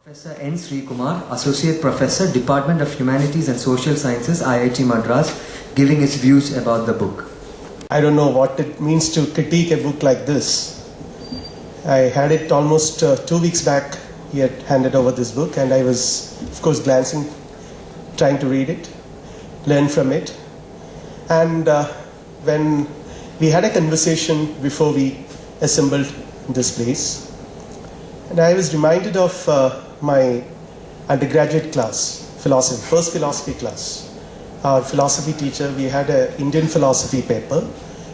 Professor N. Srikumar, Associate Professor, Department of Humanities and Social Sciences, IIT Madras, giving his views about the book. I don't know what it means to critique a book like this. I had it almost 2 weeks back. He had handed over this book, and I was, of course, glancing, trying to read it, learn from it. And when we had a conversation before we assembled in this place, and I was reminded of my undergraduate class, philosophy, first philosophy class. Our philosophy teacher, we had an Indian philosophy paper.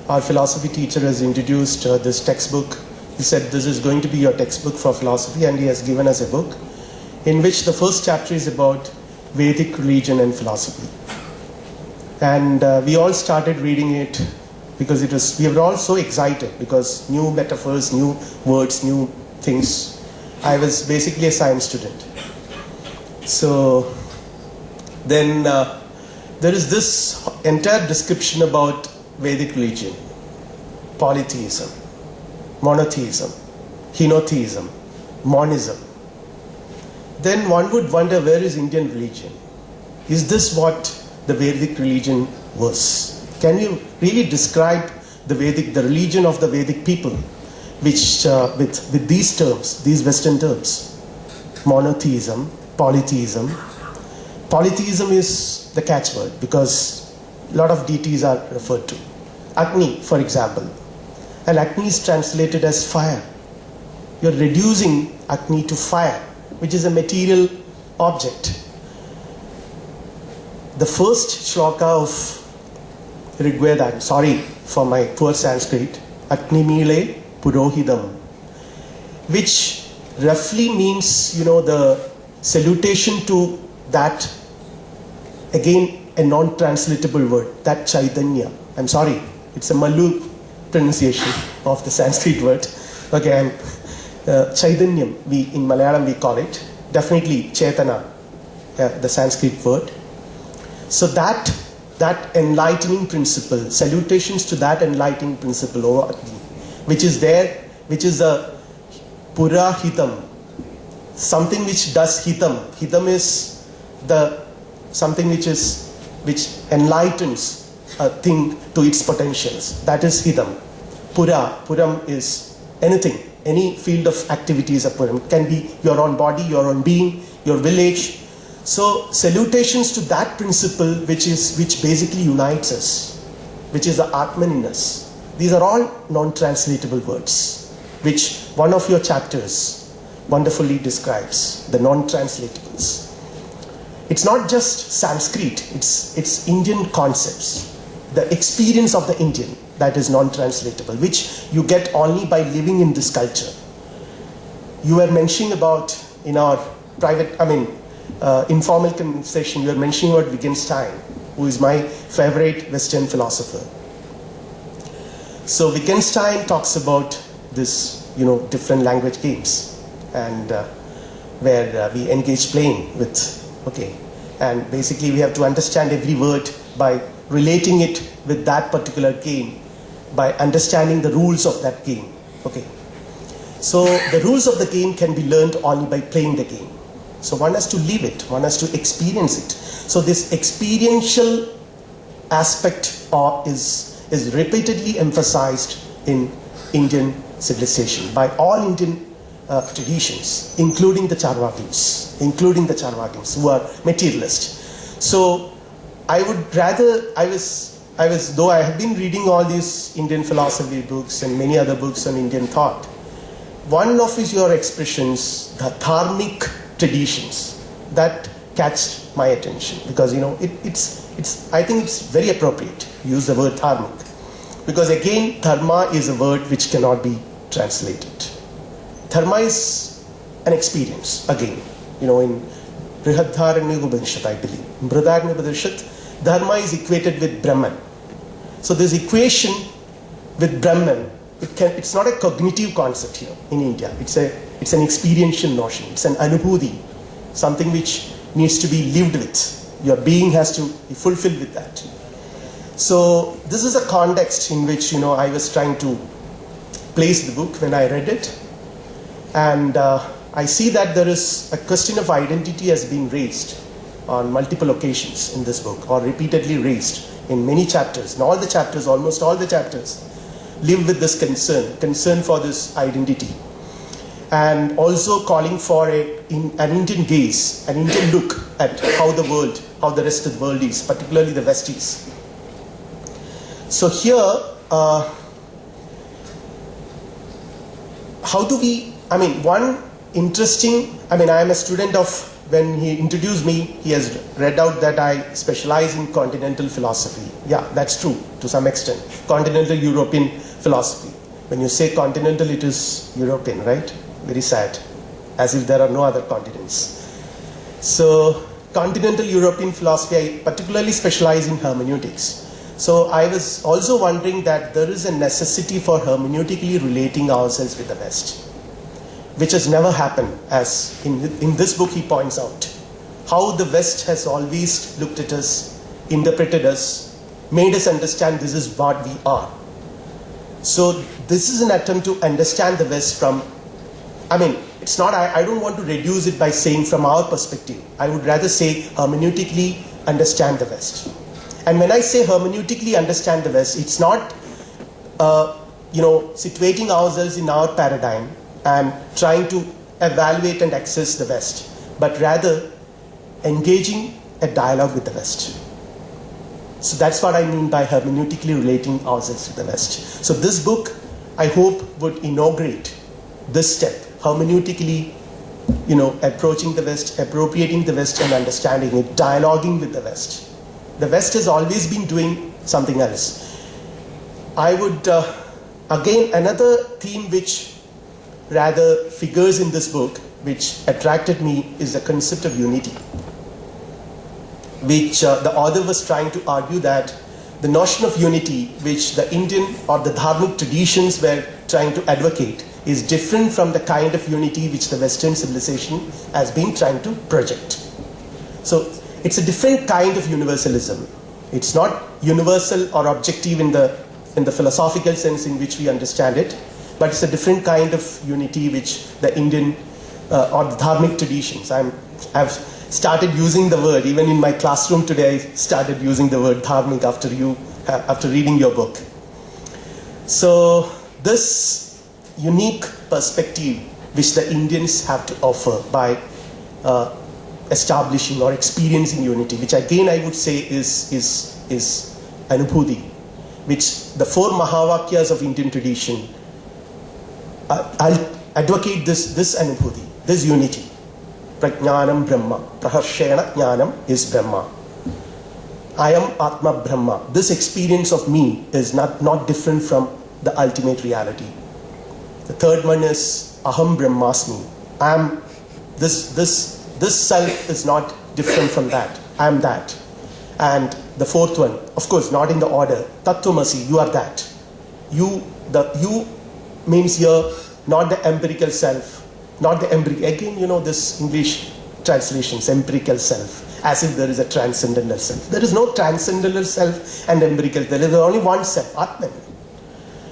Our philosophy teacher has introduced this textbook. He said, this is going to be your textbook for philosophy, and he has given us a book in which the first chapter is about Vedic religion and philosophy. And we all started reading it because we were all so excited because new metaphors, new words, new things. I was basically a science student. So then there is this entire description about Vedic religion, polytheism, monotheism, henotheism, monism. Then one would wonder, where is Indian religion? Is this what the Vedic religion was? Can you really describe the religion of the Vedic people, which with these terms, these Western terms, monotheism, polytheism? Polytheism is the catchword because a lot of deities are referred to. Agni, for example, and Agni is translated as fire. You're reducing Agni to fire, which is a material object. The first shloka of Rig Veda, I'm sorry for my poor Sanskrit, Agni Mile Purohidam, which roughly means, the salutation to that, again, a non-translatable word, that Chaitanya. I'm sorry, it's a Malu pronunciation of the Sanskrit word. Okay, Chaitanyam, in Malayalam we call it. Definitely Chaitana, the Sanskrit word. So that enlightening principle, salutations to that enlightening principle, which is there, which is a pura hitam, something which does hitam. Hitam is something which enlightens a thing to its potentials. That is hitam. Puram is anything, any field of activity is a puram. It can be your own body, your own being, your village. So salutations to that principle which basically unites us, which is the Atman in us. These are all non-translatable words, which one of your chapters wonderfully describes, the non-translatables. It's not just Sanskrit, it's Indian concepts, the experience of the Indian that is non-translatable, which you get only by living in this culture. You were mentioning about, in our informal conversation, you were mentioning about Wittgenstein, who is my favorite Western philosopher. So Wittgenstein talks about this, different language games, and where we engage playing with, and basically we have to understand every word by relating it with that particular game, by understanding the rules of that game. So the rules of the game can be learned only by playing the game. So one has to live it, one has to experience it. So this experiential aspect is repeatedly emphasized in Indian civilization by all Indian traditions, including the Charvakis, who are materialists. So I would rather, though I have been reading all these Indian philosophy books and many other books on Indian thought, one of your expressions, the dharmic traditions, that catch my attention because I think it's very appropriate to use the word dharmic, because again dharma is a word which cannot be translated. Dharma is an experience, again, in Brihadharanya Upanishad, I believe. In Brihadaranya Upanishad, dharma is equated with Brahman. So this equation with Brahman, it's not a cognitive concept here in India. It's an experiential notion. It's an anubhuti, something which needs to be lived with. Your being has to be fulfilled with that. So this is a context in which I was trying to place the book when I read it. And I see that there is a question of identity has been raised on multiple occasions in this book, or repeatedly raised in many chapters. In all the chapters, almost all the chapters, live with this concern for this identity. And also calling for an Indian gaze, an Indian look at how the rest of the world is, particularly the West is. So here, how do we, I am a student of, when he introduced me, he has read out that I specialize in continental philosophy. Yeah, that's true to some extent. Continental European philosophy. When you say continental, it is European, right? Very sad. As if there are no other continents. So, continental European philosophy, I particularly specialize in hermeneutics. So, I was also wondering that there is a necessity for hermeneutically relating ourselves with the West, which has never happened, as in this book he points out. How the West has always looked at us, interpreted us, made us understand this is what we are. So this is an attempt to understand the West from, it's not, I don't want to reduce it by saying from our perspective. I would rather say hermeneutically understand the West. And when I say hermeneutically understand the West, it's not, situating ourselves in our paradigm and trying to evaluate and access the West, but rather engaging a dialogue with the West. So that's what I mean by hermeneutically relating ourselves to the West. So this book, I hope, would inaugurate this step, hermeneutically, approaching the West, appropriating the West and understanding it, dialoguing with the West. The West has always been doing something else. I would, again, another theme which rather figures in this book, which attracted me, is the concept of unity, which the author was trying to argue that the notion of unity, which the Indian or the Dharmic traditions were trying to advocate, is different from the kind of unity which the Western civilization has been trying to project. So it's a different kind of universalism. It's not universal or objective in the philosophical sense in which we understand it, but it's a different kind of unity which the Indian or the Dharmic traditions. I've started using the word, even in my classroom today, I started using the word Dharmic after reading your book. So this unique perspective which the Indians have to offer by establishing or experiencing unity, which again I would say is anubhuti, which the four Mahavakyas of Indian tradition I'll advocate this anubhuti, this unity. Prajnanam Brahma, Praharshena Jnanam is Brahma. I am Atma Brahma. This experience of me is not different from the ultimate reality. The third one is Aham Brahmasmi. I am this self is not different from that. I am that. And the fourth one, of course, not in the order. Tattvamasi, you are that. You means here not the empirical self, not the empirical. Again, this English translations, empirical self, as if there is a transcendental self. There is no transcendental self and empirical. There is only one self, Atman,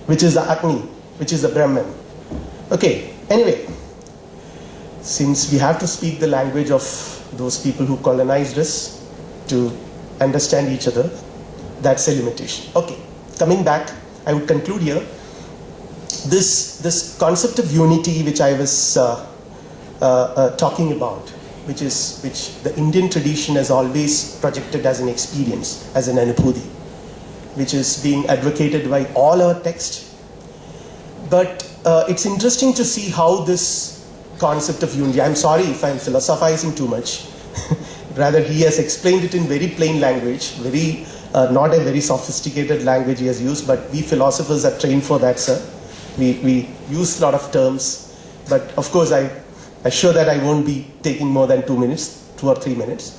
which is the Agni, which is the Brahman. Okay, anyway, since we have to speak the language of those people who colonized us to understand each other, that's a limitation. Okay, coming back, I would conclude here. This concept of unity which I was talking about, which the Indian tradition has always projected as an experience, as an anubhuti, which is being advocated by all our texts. But it's interesting to see how this concept of unity, I'm sorry if I'm philosophizing too much, rather he has explained it in very plain language, not a very sophisticated language he has used, but we philosophers are trained for that, sir. We use a lot of terms, but of course I assure that I won't be taking more than 2 or 3 minutes.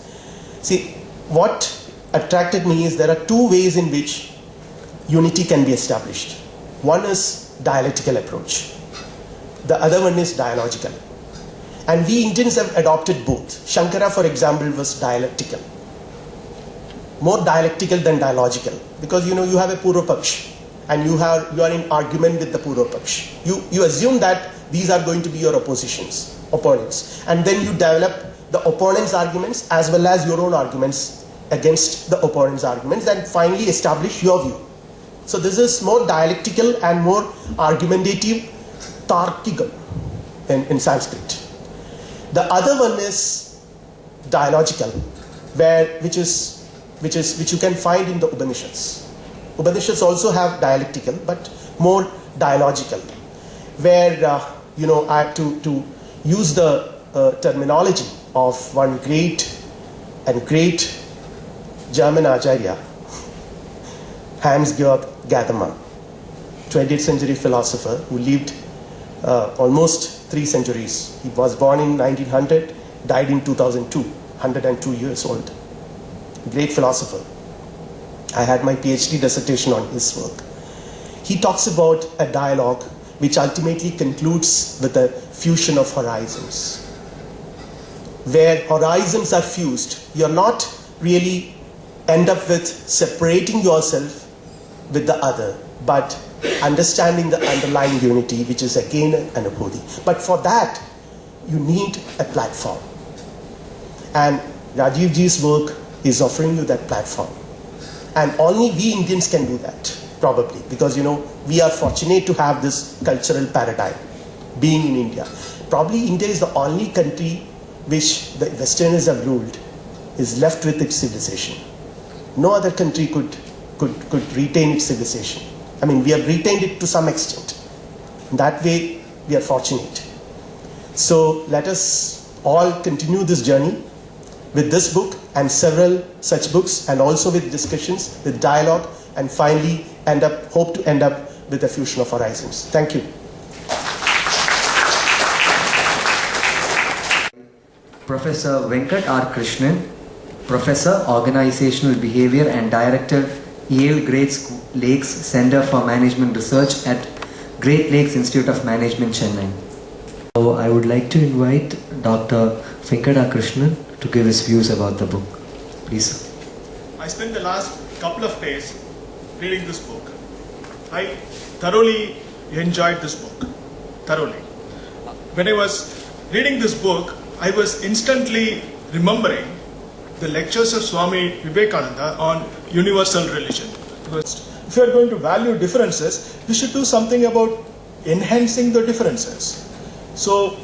See, what attracted me is there are two ways in which unity can be established. One is dialectical approach. The other one is dialogical. And we Indians have adopted both. Shankara, for example, was dialectical. More dialectical than dialogical. Because you have a Purvapaksh and you are in argument with the Purvapaksh. You assume that these are going to be your oppositions. opponents. And then you develop the opponent's arguments as well as your own arguments against the opponent's arguments, and finally establish your view. So this is more dialectical and more argumentative, tarkical in Sanskrit. The other one is dialogical, which you can find in the Upanishads. Upanishads also have dialectical, but more dialogical, where I have to use the terminology of one great German Acharya, Hans-Georg Gadamer, 20th century philosopher who lived almost 3 centuries. He was born in 1900, died in 2002, 102 years old. Great philosopher. I had my PhD dissertation on his work. He talks about a dialogue which ultimately concludes with a fusion of horizons. Where horizons are fused, you're not really end up with separating yourself with the other, but understanding the underlying unity, which is again an abodhi. But for that, you need a platform. And Rajiv Ji's work is offering you that platform. And only we Indians can do that, probably, because we are fortunate to have this cultural paradigm, being in India. Probably India is the only country which the Westerners have ruled, is left with its civilization. No other country could retain its civilization. I mean, we have retained it to some extent. In that way, we are fortunate. So let us all continue this journey with this book and several such books, and also with discussions, with dialogue, and finally hope to end up with a fusion of horizons. Thank you. Professor Venkatakrishnan, Professor, Organizational Behavior and Director, Yale Great Lakes Center for Management Research at Great Lakes Institute of Management, Chennai. So I would like to invite Dr. Venkatakrishnan to give his views about the book. Please. I spent the last couple of days reading this book. I thoroughly enjoyed this book. Thoroughly. When I was reading this book, I was instantly remembering the lectures of Swami Vivekananda on universal religion. If you are going to value differences, we should do something about enhancing the differences. So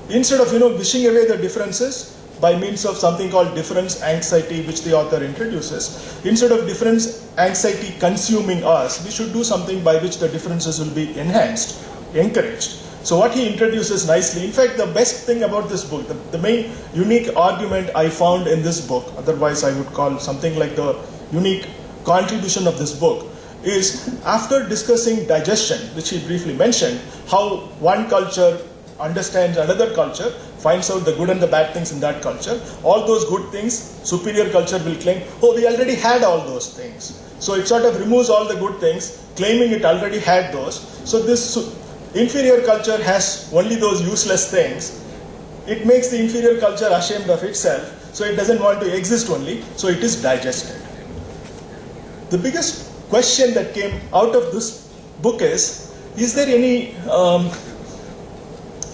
instead of wishing away the differences by means of something called difference anxiety, which the author introduces, instead of difference anxiety consuming us, we should do something by which the differences will be enhanced, encouraged. So what he introduces nicely, in fact the best thing about this book, the main unique argument I found in this book, otherwise I would call something like the unique contribution of this book, is after discussing digestion, which he briefly mentioned, how one culture understands another culture, finds out the good and the bad things in that culture. All those good things, superior culture will claim, oh, we already had all those things. So it sort of removes all the good things, claiming it already had those. So this inferior culture has only those useless things. It makes the inferior culture ashamed of itself, so it doesn't want to exist only, so it is digested. The biggest question that came out of this book is there any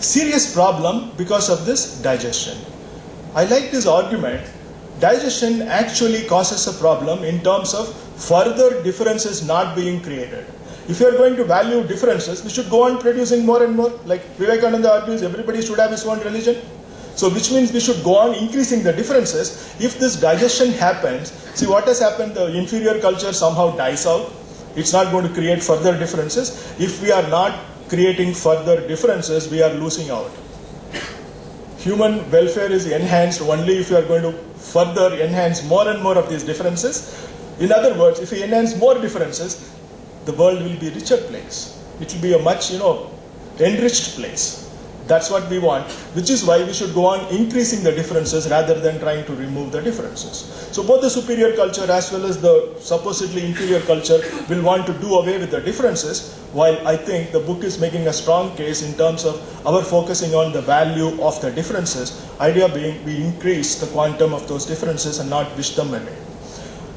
serious problem because of this digestion? I like this argument. Digestion actually causes a problem in terms of further differences not being created. If you are going to value differences, we should go on producing more and more. Like Vivekananda argues, everybody should have his own religion. So which means we should go on increasing the differences. If this digestion happens, see what has happened, the inferior culture somehow dies out. It's not going to create further differences. If we are not creating further differences, we are losing out. Human welfare is enhanced only if you are going to further enhance more and more of these differences. In other words, if we enhance more differences, the world will be a richer place. It will be a much, enriched place. That's what we want, which is why we should go on increasing the differences rather than trying to remove the differences. So both the superior culture as well as the supposedly inferior culture will want to do away with the differences, while I think the book is making a strong case in terms of our focusing on the value of the differences, idea being we increase the quantum of those differences and not wish them away.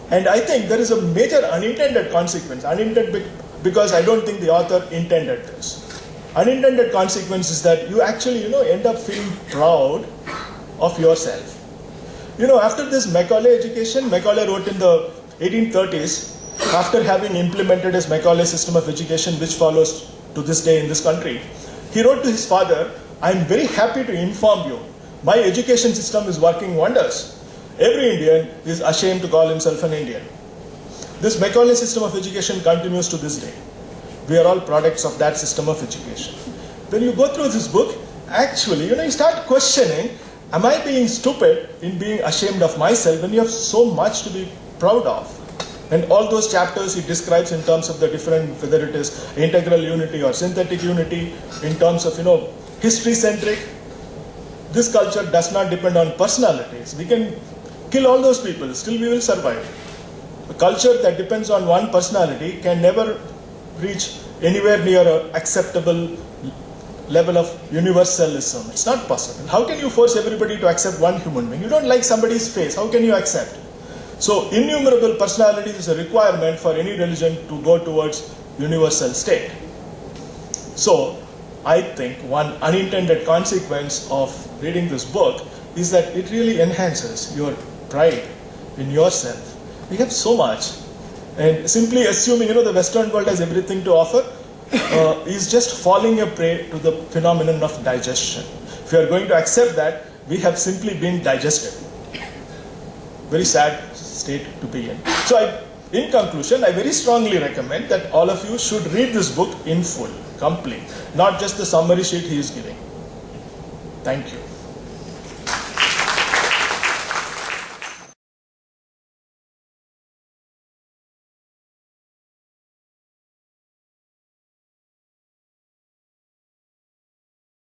And I think there is a major unintended consequence, unintended because I don't think the author intended this. unintended consequence is that you actually, end up feeling proud of yourself. After this Macaulay education, Macaulay wrote in the 1830s, after having implemented his Macaulay system of education, which follows to this day in this country, he wrote to his father, "I am very happy to inform you, my education system is working wonders. Every Indian is ashamed to call himself an Indian." This Macaulay system of education continues to this day. We are all products of that system of education. When you go through this book, actually, you start questioning, am I being stupid in being ashamed of myself when you have so much to be proud of? And all those chapters he describes in terms of the different, whether it is integral unity or synthetic unity, in terms of, history-centric. This culture does not depend on personalities. We can kill all those people, still we will survive. A culture that depends on one personality can never reach anywhere near an acceptable level of universalism. It's not possible. How can you force everybody to accept one human being? You don't like somebody's face, how can you accept? So innumerable personalities is a requirement for any religion to go towards universal state. So I think one unintended consequence of reading this book is that it really enhances your pride in yourself. We have so much, and simply assuming the Western world has everything to offer is just falling a prey to the phenomenon of digestion. If you are going to accept that, we have simply been digested. Very sad state to be in. So in conclusion, I very strongly recommend that all of you should read this book in full, complete, not just the summary sheet he is giving. Thank you.